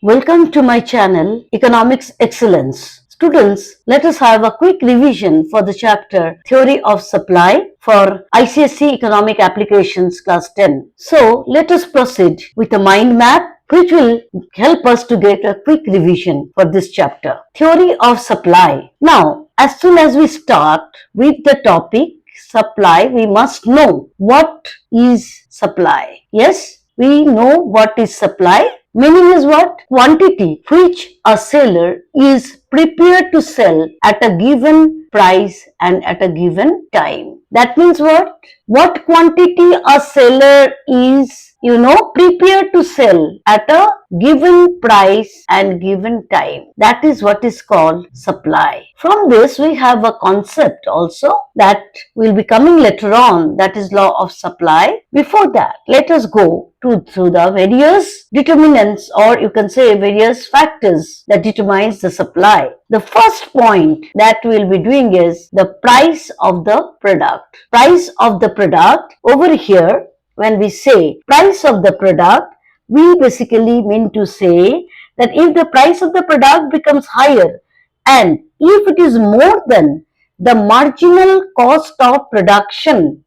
Welcome to my channel Economics Excellence. Students, let us have a quick revision for the chapter Theory of Supply for Icse Economic Applications Class 10. So, let us proceed with a mind map which will help us to get a quick revision for this chapter. Theory of Supply. Now, as soon as we start with the topic supply, we must know what is supply. Yes, we know what is supply. Meaning is what? Quantity which a seller is prepared to sell at a given price and at a given time. That means what? What quantity a seller is prepared to sell at a given price and given time. That is what is called supply. From this, we have a concept also that will be coming later on, that is law of supply. Before that, let us go through the various determinants, or you can say various factors that determines the supply. The first point that we'll be doing is the price of the product. Price of the product over here. When we say price of the product, we basically mean to say that if the price of the product becomes higher and if it is more than the marginal cost of production,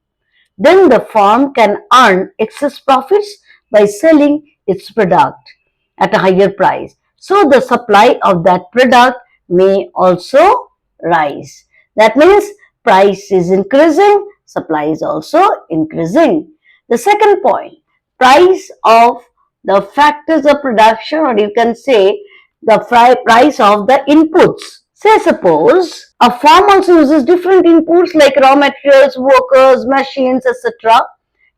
then the firm can earn excess profits by selling its product at a higher price. So the supply of that product may also rise. That means price is increasing, supply is also increasing. The second point, price of the factors of production, or you can say the price of the inputs. Say suppose a firm also uses different inputs like raw materials, workers, machines, etc.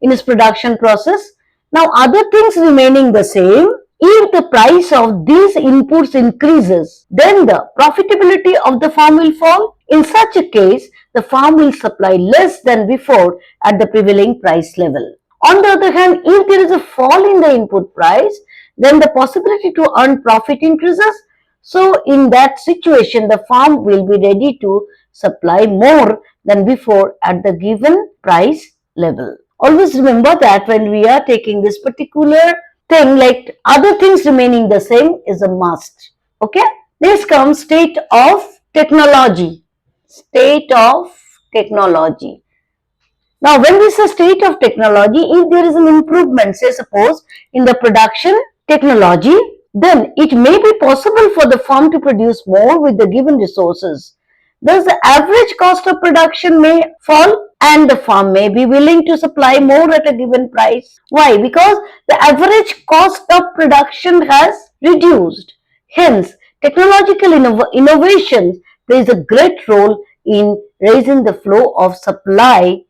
in its production process. Now other things remaining the same, if the price of these inputs increases, then the profitability of the firm will fall. In such a case, the firm will supply less than before at the prevailing price level. On the other hand, if there is a fall in the input price, then the possibility to earn profit increases. So in that situation, the firm will be ready to supply more than before at the given price level. Always remember that when we are taking this particular thing, like other things remaining the same is a must. Okay. Next comes state of technology. State of technology. Now, when we say state of technology, if there is an improvement, say suppose in the production technology, then it may be possible for the firm to produce more with the given resources. Thus, the average cost of production may fall and the firm may be willing to supply more at a given price. Why? Because the average cost of production has reduced. Hence, technological innovations plays a great role in raising the flow of supply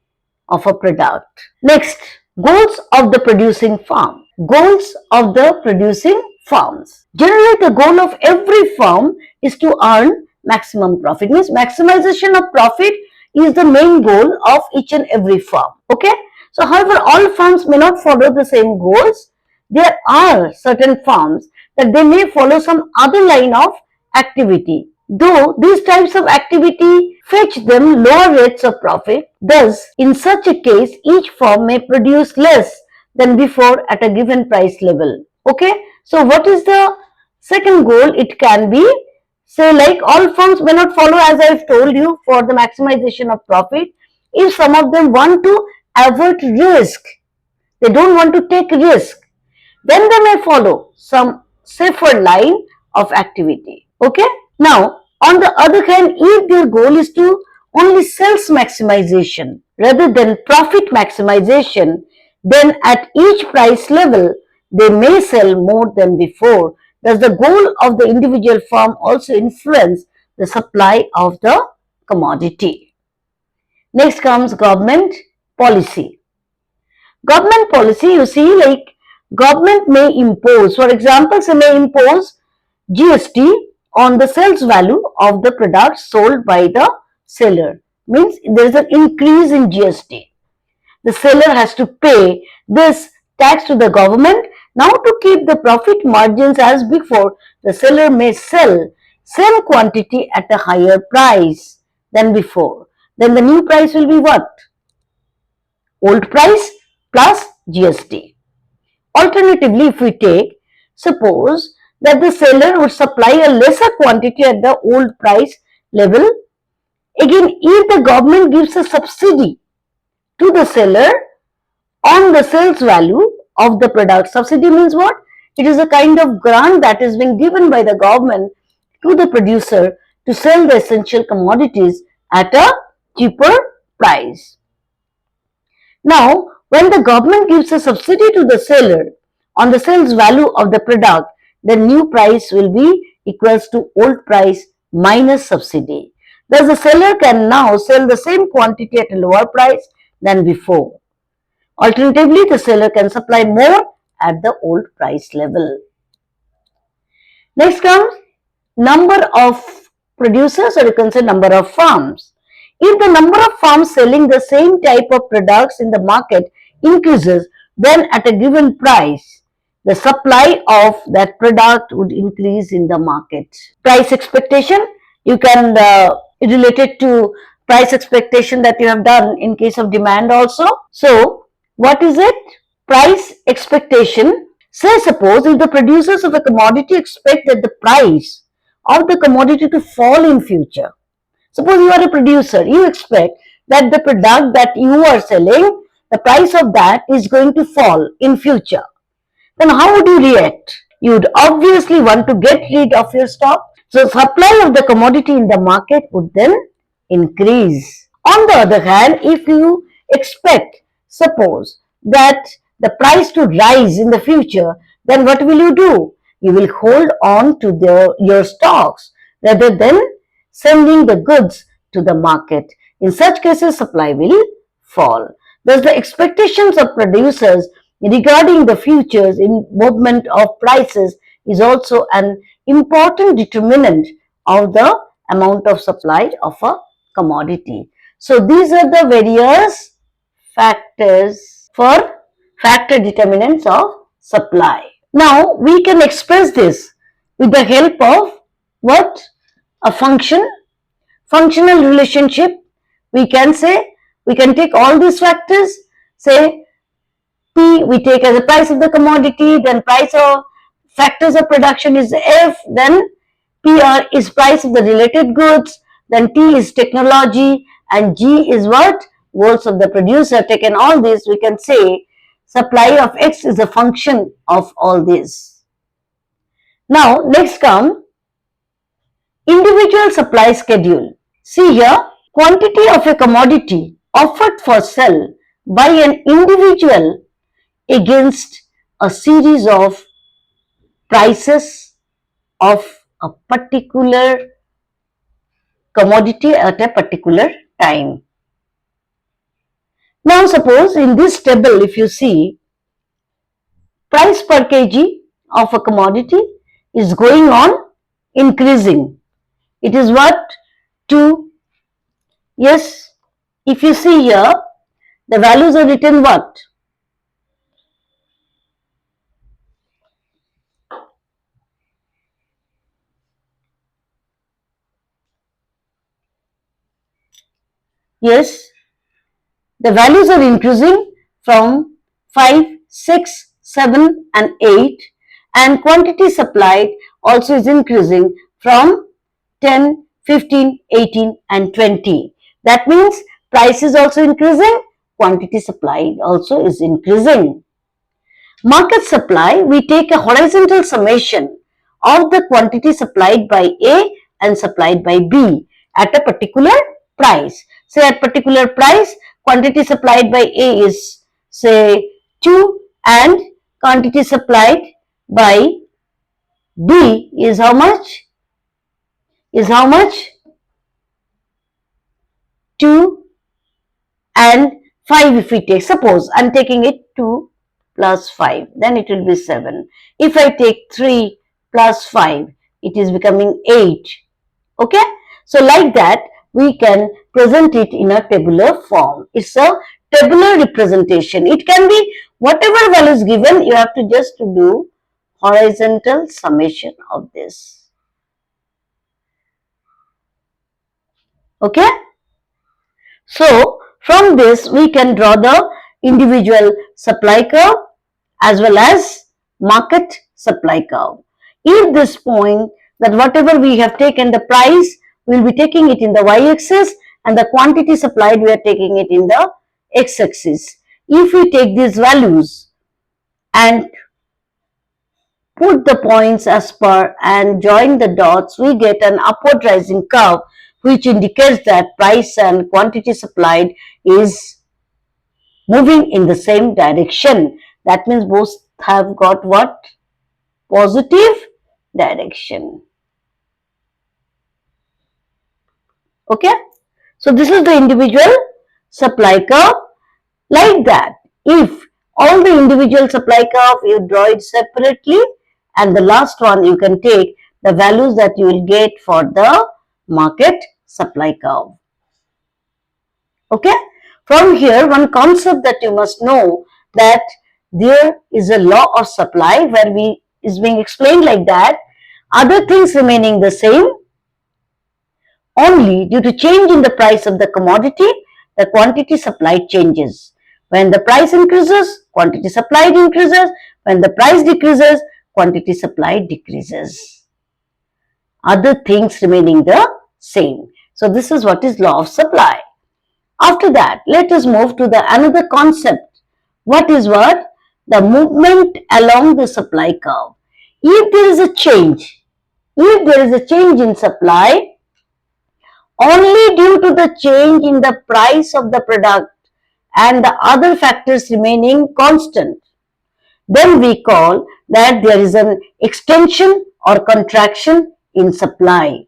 of a product. Next, goals of the producing farm. Goals of the producing farms. Generally, the goal of every firm is to earn maximum profit. Means maximization of profit is the main goal of each and every firm. Okay. So, however, all firms may not follow the same goals. There are certain firms that they may follow some other line of activity. Though these types of activity fetch them lower rates of profit, thus in such a case each firm may produce less than before at a given price level. Okay, so what is the second goal? It can be, say, like all firms may not follow, as I have told you, for the maximization of profit. If some of them want to avoid risk, they don't want to take risk, then they may follow some safer line of activity. Okay. Now, on the other hand, if their goal is to only sales maximization rather than profit maximization, then at each price level, they may sell more than before. Thus, the goal of the individual firm also influence the supply of the commodity. Next comes government policy. Government policy, you see, like government may impose, for example, they may impose GST on the sales value of the product sold by the seller. Means there is an increase in GST. The seller has to pay this tax to the government. Now to keep the profit margins as before, the seller may sell same quantity at a higher price than before. Then the new price will be what? Old price plus GST. Alternatively, if we take, suppose that the seller would supply a lesser quantity at the old price level. Again, if the government gives a subsidy to the seller on the sales value of the product. Subsidy means what? It is a kind of grant that is being given by the government to the producer to sell the essential commodities at a cheaper price. Now, when the government gives a subsidy to the seller on the sales value of the product, the new price will be equals to old price minus subsidy. Thus, the seller can now sell the same quantity at a lower price than before. Alternatively, the seller can supply more at the old price level. Next comes number of producers, or you can say number of farms. If the number of farms selling the same type of products in the market increases, then at a given price, the supply of that product would increase in the market. Price expectation, you can relate it to price expectation that you have done in case of demand also. So, what is it? Price expectation. Say suppose if the producers of a commodity expect that the price of the commodity to fall in future. Suppose you are a producer, you expect that the product that you are selling, the price of that is going to fall in future. Then how would you react? You would obviously want to get rid of your stock. So supply of the commodity in the market would then increase. On the other hand, if you expect, suppose, that the price to rise in the future, then what will you do? You will hold on to your stocks rather than sending the goods to the market. In such cases, supply will fall. Thus, the expectations of producers regarding the futures in movement of prices is also an important determinant of the amount of supply of a commodity. So these are the various factors for factor determinants of supply. Now we can express this with the help of what? A function, functional relationship. We can say, we can take all these factors, say P we take as the price of the commodity, then price of factors of production is F, then PR is price of the related goods, then T is technology, and G is what? Words of the producer. Taken all this, we can say supply of X is a function of all this. Now, next come individual supply schedule. See here, quantity of a commodity offered for sale by an individual against a series of prices of a particular commodity at a particular time. Now suppose in this table, if you see, price per kg of a commodity is going on increasing. It is what? 2. Yes, if you see here, the values are written what? Yes, the values are increasing from 5, 6, 7 and 8, and quantity supplied also is increasing from 10, 15, 18 and 20. That means price is also increasing, quantity supplied also is increasing. Market supply, we take a horizontal summation of the quantity supplied by A and supplied by B at a particular price. Say at particular price, quantity supplied by A is say 2 and quantity supplied by B is how much? Is how much? 2 and 5 if we take. Suppose I am taking it 2 plus 5, then it will be 7. If I take 3 plus 5, it is becoming 8. Okay? So like that, we can present it in a tabular form. It's a tabular representation. It can be whatever value is given, you have to just do horizontal summation of this. Okay? So, from this we can draw the individual supply curve as well as market supply curve. if this point that whatever we have taken the price, we will be taking it in the y-axis, and the quantity supplied we are taking it in the x-axis. If we take these values and put the points as per and join the dots, we get an upward rising curve which indicates that price and quantity supplied is moving in the same direction. That means both have got what? Positive direction. Okay. So this is the individual supply curve. Like that, if all the individual supply curve you draw it separately, and the last one you can take the values that you will get for the market supply curve. Okay. From here, one concept that you must know, that there is a law of supply where is being explained like that. Other things remaining the same, only due to change in the price of the commodity, the quantity supplied changes. When the price increases, quantity supplied increases. When the price decreases, quantity supplied decreases. Other things remaining the same. So this is what is law of supply. After that, let us move to the another concept. What is what? The movement along the supply curve. If there is a change in supply, only due to the change in the price of the product and the other factors remaining constant, then we call that there is an extension or contraction in supply,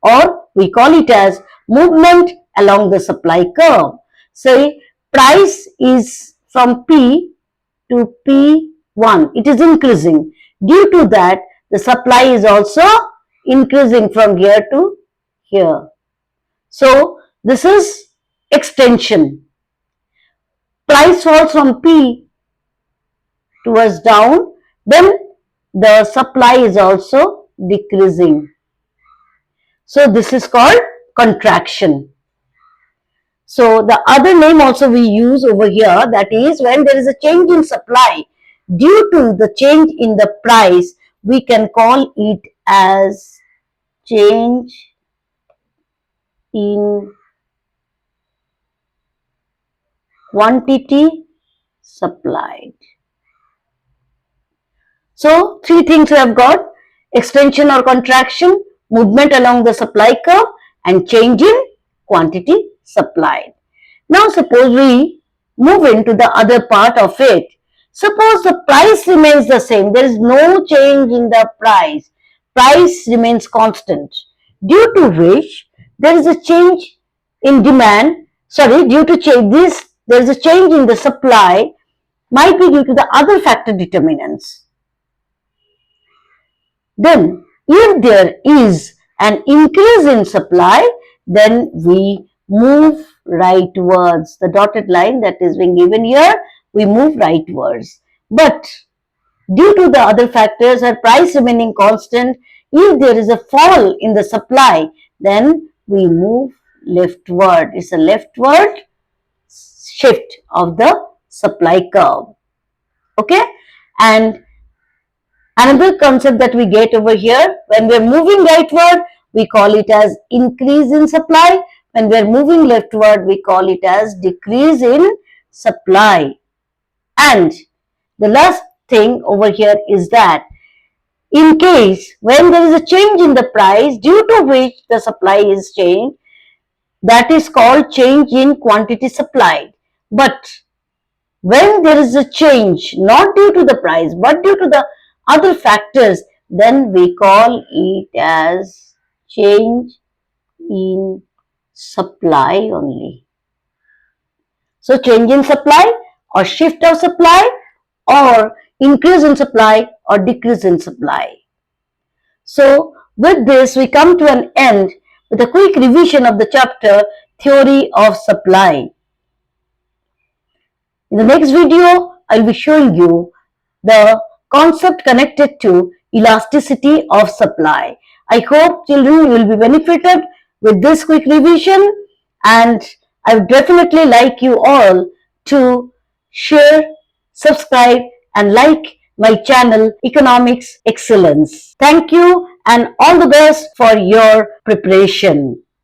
or we call it as movement along the supply curve. Say price is from P to P1, it is increasing. Due to that, the supply is also increasing from here to here. So this is extension. Price falls from P towards down, then the supply is also decreasing. So this is called contraction. So the other name also we use over here, that is when there is a change in supply due to the change in the price, we can call it as change in quantity supplied. So three things we have got: extension or contraction, movement along the supply curve, and change in quantity supplied. Now suppose we move into the other part of it. Suppose the price remains the same, there is no change in the price. Price remains constant, due to which there is a change in demand. Due to this, there is a change in the supply, might be due to the other factor determinants. Then if there is an increase in supply, then we move rightwards. The dotted line that is being given here, we move rightwards. But due to the other factors or price remaining constant, if there is a fall in the supply, then we move leftward. It's a leftward shift of the supply curve. Okay? And another concept that we get over here, when we are moving rightward, we call it as increase in supply. When we are moving leftward, we call it as decrease in supply. And the last thing over here is that in case when there is a change in the price due to which the supply is changed, that is called change in quantity supplied. But when there is a change not due to the price but due to the other factors, then we call it as change in supply only. So change in supply or shift of supply or increase in supply or decrease in supply. So with this we come to an end with a quick revision of the chapter Theory of Supply. In the next video, I will be showing you the concept connected to elasticity of supply. I hope children will be benefited with this quick revision, and I would definitely like you all to share, subscribe and like my channel Economics Excellence. Thank you and all the best for your preparation.